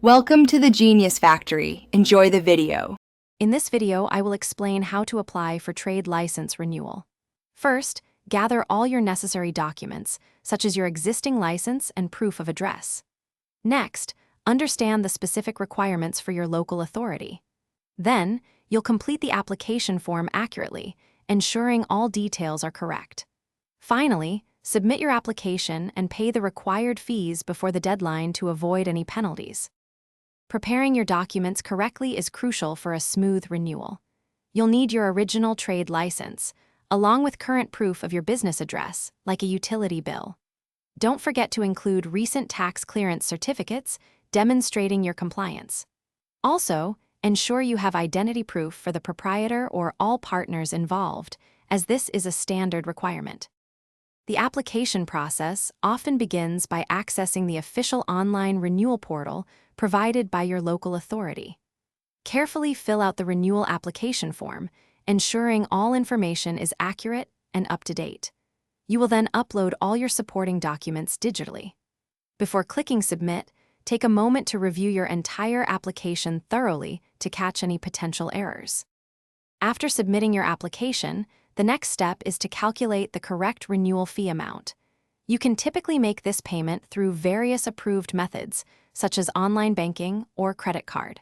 Welcome to the Genius Factory. Enjoy the video. In this video, I will explain how to apply for trade license renewal. First, gather all your necessary documents, such as your existing license and proof of address. Next, understand the specific requirements for your local authority. Then, you'll complete the application form accurately, ensuring all details are correct. Finally, submit your application and pay the required fees before the deadline to avoid any penalties. Preparing your documents correctly is crucial for a smooth renewal. You'll need your original trade license, along with current proof of your business address, like a utility bill. Don't forget to include recent tax clearance certificates demonstrating your compliance. Also, ensure you have identity proof for the proprietor or all partners involved, as this is a standard requirement. The application process often begins by accessing the official online renewal portal provided by your local authority. Carefully fill out the renewal application form, ensuring all information is accurate and up to date. You will then upload all your supporting documents digitally. Before clicking Submit, take a moment to review your entire application thoroughly to catch any potential errors. After submitting your application, the next step is to calculate the correct renewal fee amount. You can typically make this payment through various approved methods, such as online banking or credit card.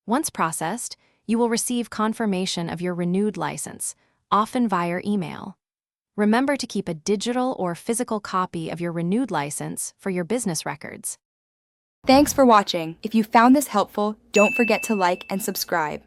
Once processed, you will receive confirmation of your renewed license, often via email. Remember to keep a digital or physical copy of your renewed license for your business records. Thanks for watching. If you found this helpful, don't forget to like and subscribe.